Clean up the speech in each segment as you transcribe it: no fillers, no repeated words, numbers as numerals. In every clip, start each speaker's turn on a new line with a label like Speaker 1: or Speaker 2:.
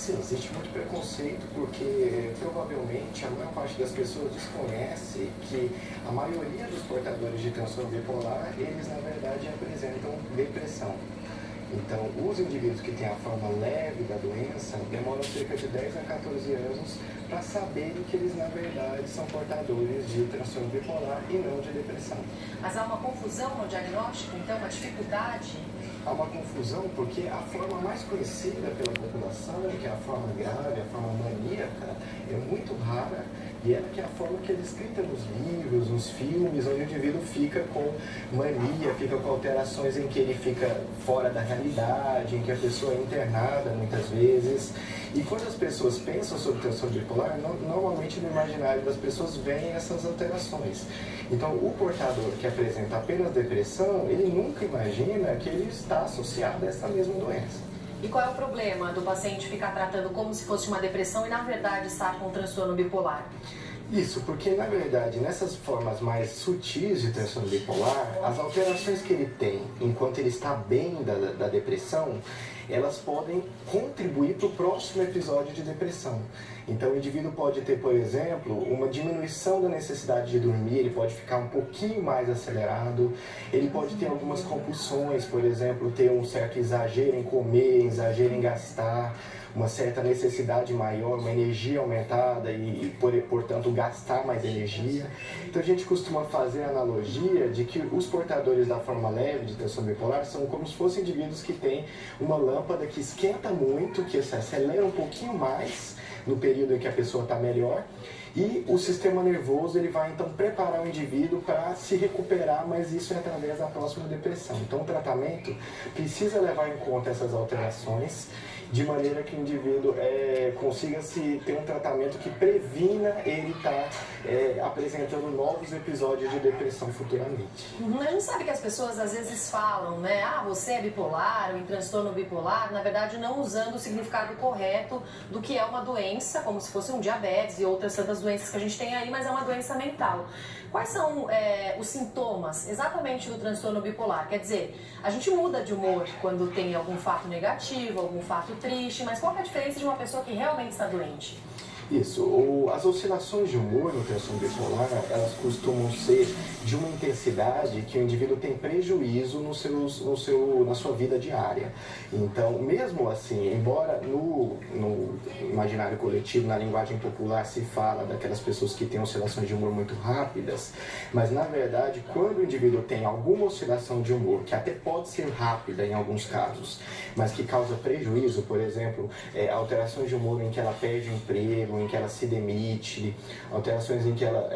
Speaker 1: Sim, existe muito preconceito porque provavelmente a maior parte das pessoas desconhece que a maioria dos portadores de transtorno bipolar, eles na verdade apresentam depressão. Então, os indivíduos que têm a forma leve da doença demoram cerca de 10 a 14 anos para saberem que eles, na verdade, são portadores de transtorno bipolar e não de depressão.
Speaker 2: Mas há uma confusão no diagnóstico, então, uma dificuldade?
Speaker 1: Há uma confusão porque a forma mais conhecida pela população, que é a forma grave, a forma maníaca, é muito rara e ela que é a forma que é descrita nos livros, nos filmes, onde o indivíduo fica com mania, fica com alterações em que ele fica fora da realidade, em que a pessoa é internada muitas vezes. E quando as pessoas pensam sobre transtorno bipolar, normalmente no imaginário das pessoas vêm essas alterações. Então, o portador que apresenta apenas depressão, ele nunca imagina que ele está associado a essa mesma doença.
Speaker 2: E qual é o problema do paciente ficar tratando como se fosse uma depressão e, na verdade, estar com um transtorno bipolar?
Speaker 1: Isso, porque na verdade, nessas formas mais sutis de transtorno bipolar, as alterações que ele tem enquanto ele está bem da depressão, elas podem contribuir para o próximo episódio de depressão. Então o indivíduo pode ter, por exemplo, uma diminuição da necessidade de dormir, ele pode ficar um pouquinho mais acelerado, ele pode ter algumas compulsões, por exemplo, ter um certo exagero em comer, exagero em gastar, uma certa necessidade maior, uma energia aumentada e portanto, gastar mais energia. Então a gente costuma fazer a analogia de que os portadores da forma leve de transtorno bipolar são como se fossem indivíduos que têm uma lâmpada que esquenta muito, que se acelera um pouquinho mais no período em que a pessoa está melhor, e o sistema nervoso ele vai então preparar o indivíduo para se recuperar, mas isso é através da próxima depressão. Então o tratamento precisa levar em conta essas alterações, de maneira que o indivíduo consiga ter um tratamento que previna ele estar apresentando novos episódios de depressão futuramente.
Speaker 2: A gente sabe que as pessoas às vezes falam, né? Ah, você é bipolar ou em transtorno bipolar, na verdade não usando o significado correto do que é uma doença, como se fosse um diabetes e outras tantas doenças que a gente tem aí, mas é uma doença mental. Quais são os sintomas exatamente do transtorno bipolar? Quer dizer, a gente muda de humor quando tem algum fato negativo, algum fato triste, mas qual é a diferença de uma pessoa que realmente está doente?
Speaker 1: Isso, as oscilações de humor no transtorno bipolar, elas costumam ser de uma intensidade que o indivíduo tem prejuízo na sua vida diária. Então, mesmo assim, embora no imaginário coletivo, na linguagem popular, se fala daquelas pessoas que têm oscilações de humor muito rápidas, mas na verdade, quando o indivíduo tem alguma oscilação de humor, que até pode ser rápida em alguns casos, mas que causa prejuízo, por exemplo, alterações de humor em que ela perde o emprego, em que ela se demite, alterações em que ela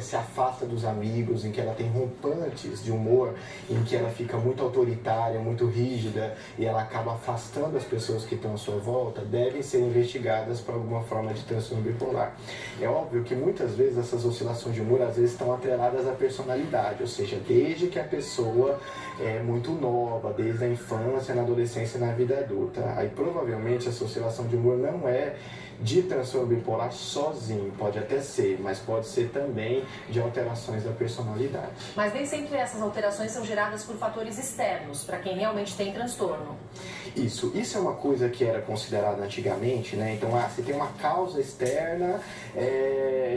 Speaker 1: se afasta dos amigos, em que ela tem rompantes de humor, em que ela fica muito autoritária, muito rígida e ela acaba afastando as pessoas que estão à sua volta, devem ser investigadas por alguma forma de transtorno bipolar. É óbvio que muitas vezes essas oscilações de humor às vezes estão atreladas à personalidade, ou seja, desde que a pessoa é muito nova, desde a infância, na adolescência e na vida adulta. Aí provavelmente essa oscilação de humor não é de transtorno bipolar sozinho, pode até ser, mas pode ser também de alterações da personalidade.
Speaker 2: Mas nem sempre essas alterações são geradas por fatores externos, para quem realmente tem transtorno.
Speaker 1: Isso é uma coisa que era considerada antigamente, né? Então, se tem uma causa externa,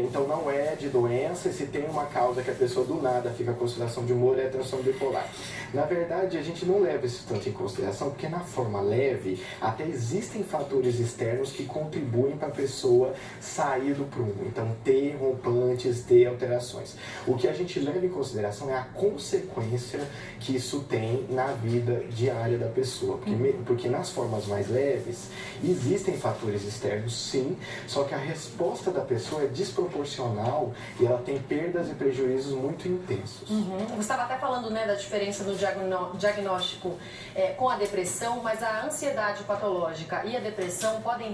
Speaker 1: então não é de doença, e se tem uma causa que a pessoa do nada fica com oscilação de humor, é transtorno bipolar. Na verdade, a gente não leva isso tanto em consideração, porque na forma leve, até existem fatores externos que contribuem para a pessoa sair do prumo, então ter rompantes, ter alterações. O que a gente leva em consideração é a consequência que isso tem na vida diária da pessoa, porque nas formas mais leves existem fatores externos, sim, só que a resposta da pessoa é desproporcional e ela tem perdas e prejuízos muito intensos.
Speaker 2: Você estava até falando, né, da diferença do diagnóstico com a depressão, mas a ansiedade patológica e a depressão podem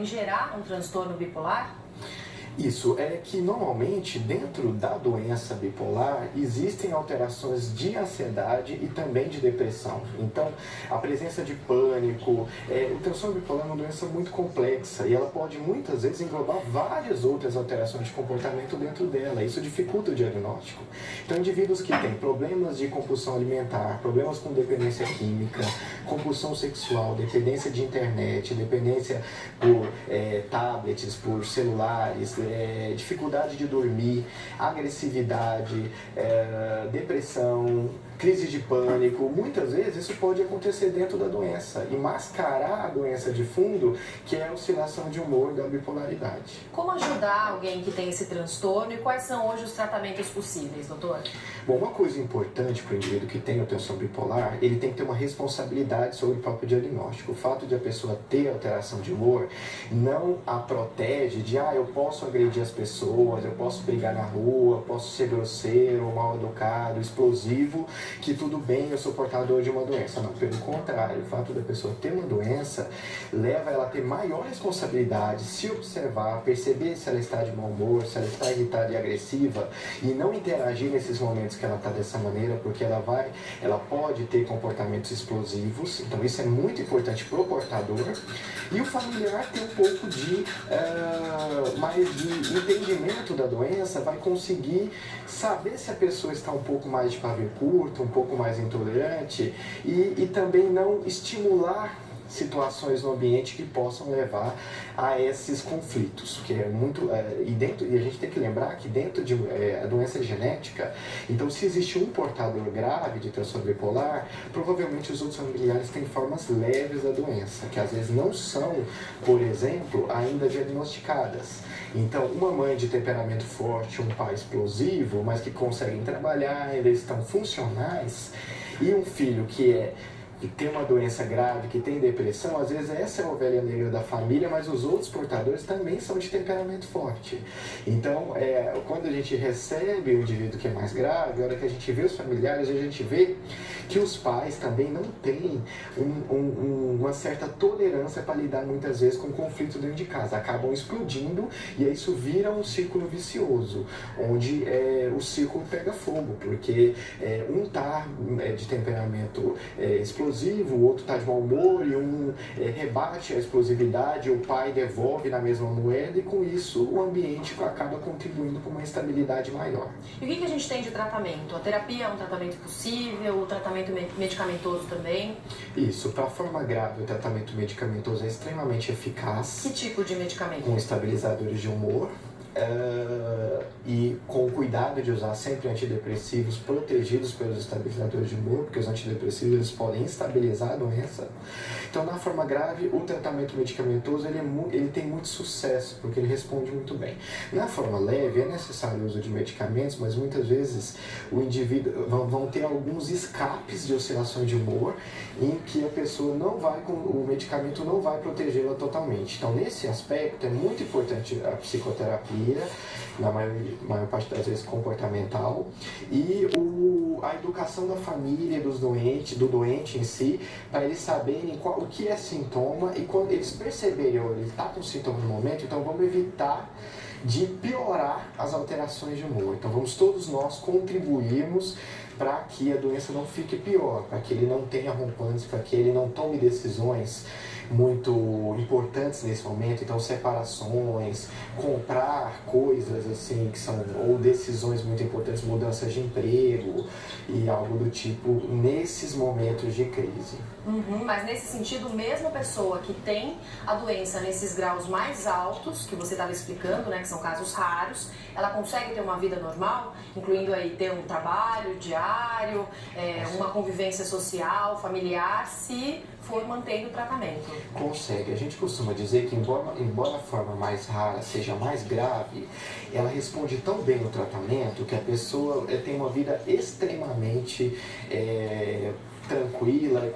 Speaker 2: gerar um transtorno bipolar?
Speaker 1: Isso é que normalmente dentro da doença bipolar existem alterações de ansiedade e também de depressão. Então, a presença de pânico, o transtorno bipolar é uma doença muito complexa e ela pode muitas vezes englobar várias outras alterações de comportamento dentro dela. Isso dificulta o diagnóstico. Então, indivíduos que têm problemas de compulsão alimentar, problemas com dependência química, compulsão sexual, dependência de internet, dependência por tablets, por celulares, dificuldade de dormir, agressividade, depressão, crise de pânico, muitas vezes isso pode acontecer dentro da doença e mascarar a doença de fundo, que é a oscilação de humor da bipolaridade.
Speaker 2: Como ajudar alguém que tem esse transtorno e quais são hoje os tratamentos possíveis, doutor?
Speaker 1: Bom, uma coisa importante para o indivíduo que tem o transtorno bipolar, ele tem que ter uma responsabilidade sobre o próprio diagnóstico. O fato de a pessoa ter alteração de humor não a protege de, eu posso agredir as pessoas, eu posso brigar na rua, posso ser grosseiro, mal educado, explosivo, que tudo bem, eu sou portador de uma doença. Não, pelo contrário, o fato da pessoa ter uma doença leva ela a ter maior responsabilidade, se observar, perceber se ela está de mau humor, se ela está irritada e agressiva e não interagir nesses momentos que ela está dessa maneira, porque ela pode ter comportamentos explosivos. Então isso é muito importante para o portador. E o familiar tem um pouco de mais de entendimento da doença, vai conseguir saber se a pessoa está um pouco mais de pavio curto, um pouco mais intolerante e também não estimular situações no ambiente que possam levar a esses conflitos, que é muito e a gente tem que lembrar que dentro de a doença genética, então se existe um portador grave de transtorno bipolar, provavelmente os outros familiares têm formas leves da doença, que às vezes não são, por exemplo, ainda diagnosticadas. Então, uma mãe de temperamento forte, um pai explosivo, mas que conseguem trabalhar, ainda estão funcionais, e um filho que tem uma doença grave, que tem depressão, às vezes essa é a ovelha negra da família, mas os outros portadores também são de temperamento forte. Então, quando a gente recebe o indivíduo que é mais grave, a hora que a gente vê os familiares, a gente vê que os pais também não têm uma certa tolerância para lidar muitas vezes com conflito dentro de casa. Acabam explodindo e aí isso vira um círculo vicioso, onde o círculo pega fogo, porque um tá de temperamento explosivo, o outro está de mau humor e um rebate a explosividade, o pai devolve na mesma moeda e com isso o ambiente acaba contribuindo para uma instabilidade maior.
Speaker 2: E o que a gente tem de tratamento? A terapia é um tratamento possível? O tratamento medicamentoso também?
Speaker 1: Isso, para a forma grave o tratamento medicamentoso é extremamente eficaz.
Speaker 2: Que tipo de medicamento?
Speaker 1: Com estabilizadores de humor. E com o cuidado de usar sempre antidepressivos protegidos pelos estabilizadores de humor, porque os antidepressivos eles podem estabilizar a doença. Então, na forma grave, o tratamento medicamentoso ele tem muito sucesso, porque ele responde muito bem. Na forma leve, é necessário o uso de medicamentos, mas muitas vezes o indivíduo vão ter alguns escapes de oscilações de humor em que a pessoa o medicamento não vai protegê-la totalmente. Então, nesse aspecto, é muito importante a psicoterapia, na maior parte das vezes comportamental, e a educação da família, do doente em si, para eles saberem o que é sintoma e quando eles perceberem, ele está com sintoma no momento, então vamos evitar de piorar as alterações de humor. Então vamos todos nós contribuirmos para que a doença não fique pior, para que ele não tenha rompantes, para que ele não tome decisões muito importantes nesse momento, então separações, comprar coisas assim que são ou decisões muito importantes, mudanças de emprego e algo do tipo nesses momentos de crise.
Speaker 2: Mas nesse sentido, mesmo a pessoa que tem a doença nesses graus mais altos, que você estava explicando, né, que são casos raros, ela consegue ter uma vida normal, incluindo aí ter um trabalho diário, uma convivência social, familiar, se for mantendo o tratamento?
Speaker 1: Consegue. A gente costuma dizer que embora a forma mais rara seja mais grave, ela responde tão bem no tratamento que a pessoa tem uma vida extremamente tranquila,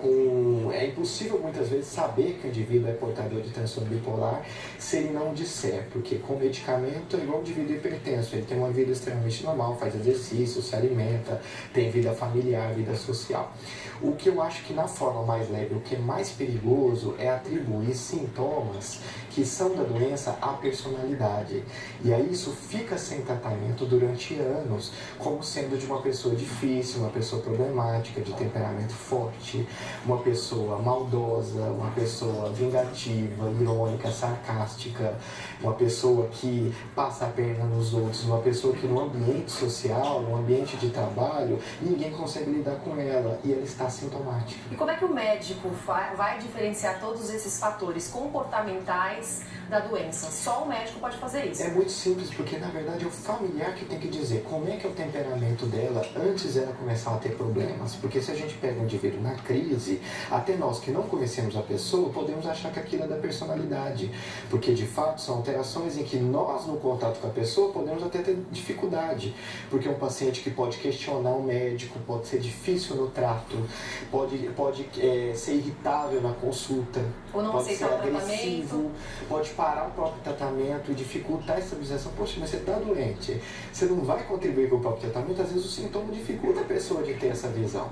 Speaker 1: é impossível muitas vezes saber que o indivíduo é portador de transtorno bipolar se ele não disser, porque com medicamento é igual o indivíduo hipertenso, ele tem uma vida extremamente normal, faz exercício, se alimenta, tem vida familiar, vida social. O que eu acho que na forma mais leve, o que é mais perigoso é atribuir sintomas que são da doença à personalidade. E aí isso fica sem tratamento durante anos, como sendo de uma pessoa difícil, uma pessoa problemática, de temperamento forte, uma pessoa maldosa, uma pessoa vingativa, irônica, sarcástica, uma pessoa que passa a perna nos outros, uma pessoa que no ambiente social, no ambiente de trabalho, ninguém consegue lidar com ela e ela está sintomática.
Speaker 2: E como é que o médico vai diferenciar todos esses fatores comportamentais da doença? Só o médico pode fazer isso?
Speaker 1: É muito simples, porque na verdade é o familiar que tem que dizer como é que é o temperamento dela antes dela começar a ter problemas. Porque se a gente pega um indivíduo na crise, até nós que não conhecemos a pessoa, podemos achar que aquilo é da personalidade. Porque de fato são alterações em que nós, no contato com a pessoa, podemos até ter dificuldade. Porque é um paciente que pode questionar o médico, pode ser difícil no trato, pode ser irritável na consulta,
Speaker 2: ou não
Speaker 1: pode ser
Speaker 2: aceitar o
Speaker 1: agressivo,
Speaker 2: tratamento,
Speaker 1: pode parar o próprio tratamento e dificultar a estabilização. Poxa, mas você está doente, você não vai contribuir com o próprio tratamento, às vezes o sintoma dificulta a pessoa de ter essa visão.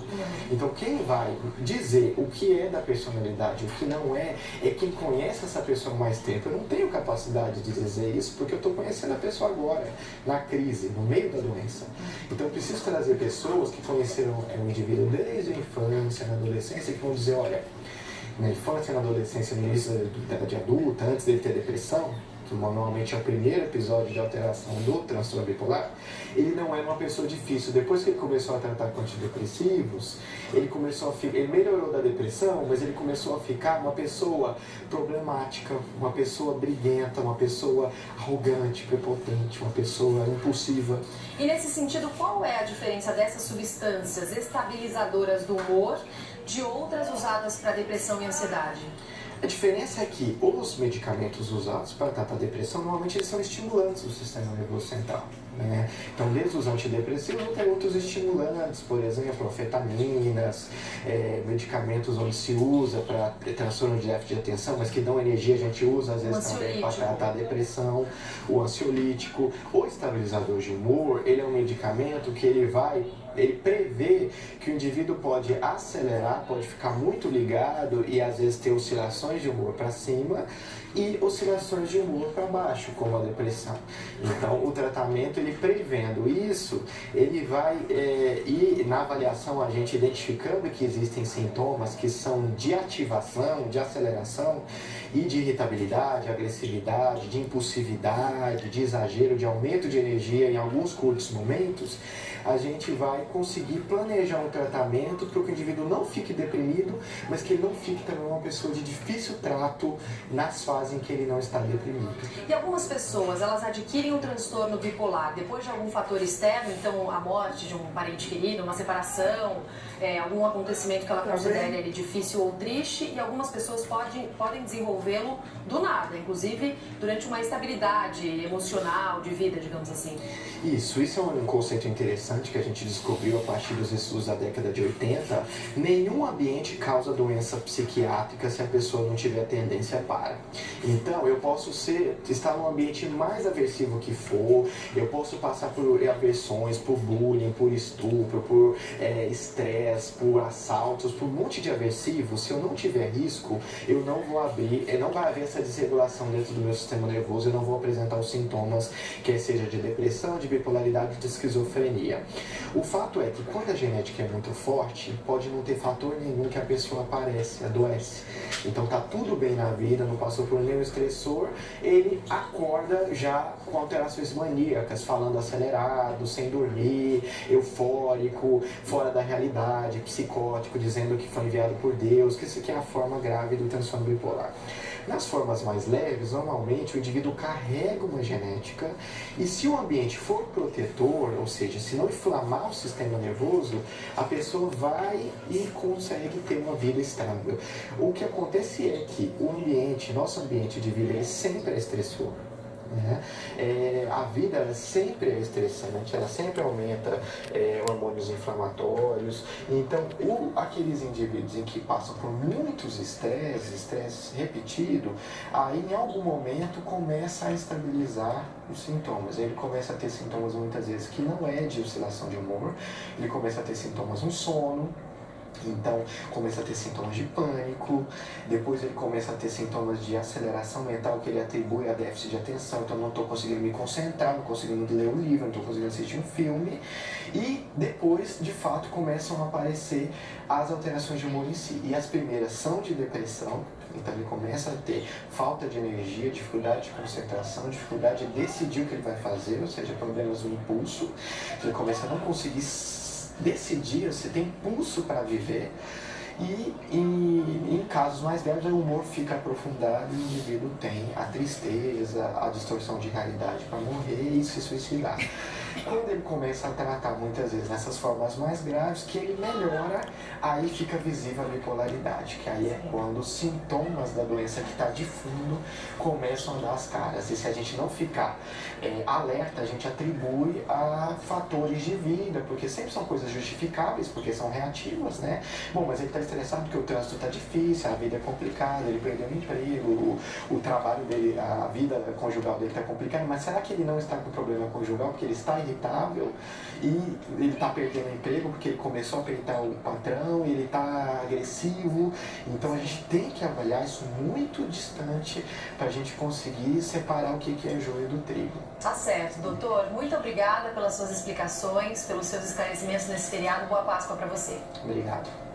Speaker 1: Então quem vai dizer o que é da personalidade, o que não é quem conhece essa pessoa há mais tempo. Eu não tenho capacidade de dizer isso porque eu estou conhecendo a pessoa agora, na crise, no meio da doença. Então eu preciso trazer pessoas que conheceram o indivíduo desde a infância, na adolescência, que vão dizer, olha, na infância, na adolescência, no início da idade adulta, antes dele ter depressão, que normalmente é o primeiro episódio de alteração do transtorno bipolar, ele não era uma pessoa difícil. Depois que ele começou a tratar com antidepressivos, ele melhorou da depressão, mas ele começou a ficar uma pessoa problemática, uma pessoa briguenta, uma pessoa arrogante, prepotente, uma pessoa impulsiva.
Speaker 2: E nesse sentido, qual é a diferença dessas substâncias estabilizadoras do humor de outras usadas para depressão e ansiedade?
Speaker 1: A diferença é que os medicamentos usados para tratar a depressão, normalmente eles são estimulantes do sistema nervoso central, né? Então, desde os antidepressivos até outros estimulantes, por exemplo, anfetaminas, medicamentos onde se usa para transtorno de déficit de atenção, mas que dão energia, a gente usa às vezes também para tratar a depressão, o ansiolítico. O estabilizador de humor, ele é um medicamento que ele prevê que o indivíduo pode acelerar, pode ficar muito ligado e às vezes ter oscilações de humor para cima e oscilações de humor para baixo, como a depressão. Então, o tratamento, ele prevendo isso, ele vai ir na avaliação, a gente identificando que existem sintomas que são de ativação, de aceleração e de irritabilidade, agressividade, de impulsividade, de exagero, de aumento de energia em alguns curtos momentos, a gente vai conseguir planejar um tratamento para que o indivíduo não fique deprimido, mas que ele não fique também uma pessoa de difícil trato nas fases em que ele não está deprimido.
Speaker 2: E algumas pessoas, elas adquirem um transtorno bipolar depois de algum fator externo, então a morte de um parente querido, uma separação, algum acontecimento que ela considere ele difícil ou triste, e algumas pessoas podem desenvolvê-lo do nada, inclusive durante uma estabilidade emocional, de vida, digamos assim.
Speaker 1: Isso é um conceito interessante que a gente descobriu a partir dos estudos da década de 80. Nenhum ambiente causa doença psiquiátrica se a pessoa não tiver tendência para. Então, eu posso estar num ambiente mais aversivo que for, eu posso passar por aversões, por bullying, por estupro, por estresse, por assaltos, por um monte de aversivos. Se eu não tiver risco, eu não vou não vai haver essa desregulação dentro do meu sistema nervoso, eu não vou apresentar os sintomas, quer seja de depressão, de bipolaridade, de esquizofrenia. O fato é que quando a genética é muito forte, pode não ter fator nenhum que a pessoa adoece. Então tá tudo bem na vida, não passou por nenhum estressor, ele acorda já com alterações maníacas, falando acelerado, sem dormir, eufórico, fora da realidade, psicótico, dizendo que foi enviado por Deus, que isso aqui é a forma grave do transtorno bipolar. Nas formas mais leves, normalmente o indivíduo carrega uma genética e se o ambiente for protetor, ou seja, se não inflamar o sistema nervoso, a pessoa vai e consegue ter uma vida estável. O que acontece é que nosso ambiente de vida, ele sempre é estressor. né? A vida ela sempre é estressante, ela sempre aumenta hormônios inflamatórios. Então, aqueles indivíduos em que passam por muitos estresse repetido, aí em algum momento começa a estabilizar os sintomas. Ele começa a ter sintomas muitas vezes que não é de oscilação de humor, ele começa a ter sintomas no sono. Então, começa a ter sintomas de pânico, depois ele começa a ter sintomas de aceleração mental que ele atribui a déficit de atenção, então não estou conseguindo me concentrar, não conseguindo ler um livro, não estou conseguindo assistir um filme, e depois, de fato, começam a aparecer as alterações de humor em si. E as primeiras são de depressão, então ele começa a ter falta de energia, dificuldade de concentração, dificuldade de decidir o que ele vai fazer, ou seja, problemas do impulso, ele começa a não conseguir decidir, você tem impulso para viver, e em casos mais graves o humor fica aprofundado e o indivíduo tem a tristeza, a distorção de realidade para morrer e se suicidar. Quando ele começa a tratar muitas vezes nessas formas mais graves, que ele melhora, aí fica visível a bipolaridade, que aí é quando os sintomas da doença que está de fundo começam a dar as caras. E se a gente não ficar alerta, a gente atribui a fatores de vida, porque sempre são coisas justificáveis, porque são reativas, né? Bom, mas ele está estressado porque o trânsito está difícil, a vida é complicada, ele perdeu o emprego, o trabalho dele, a vida conjugal dele está complicada, mas será que ele não está com problema conjugal porque ele está irritável e ele está perdendo o emprego porque ele começou a peitar o patrão, ele está agressivo? Então a gente tem que avaliar isso muito distante para a gente conseguir separar o que é joio do trigo.
Speaker 2: Tá certo, doutor. Muito obrigada pelas suas explicações, pelos seus esclarecimentos nesse feriado. Boa Páscoa para você.
Speaker 1: Obrigado.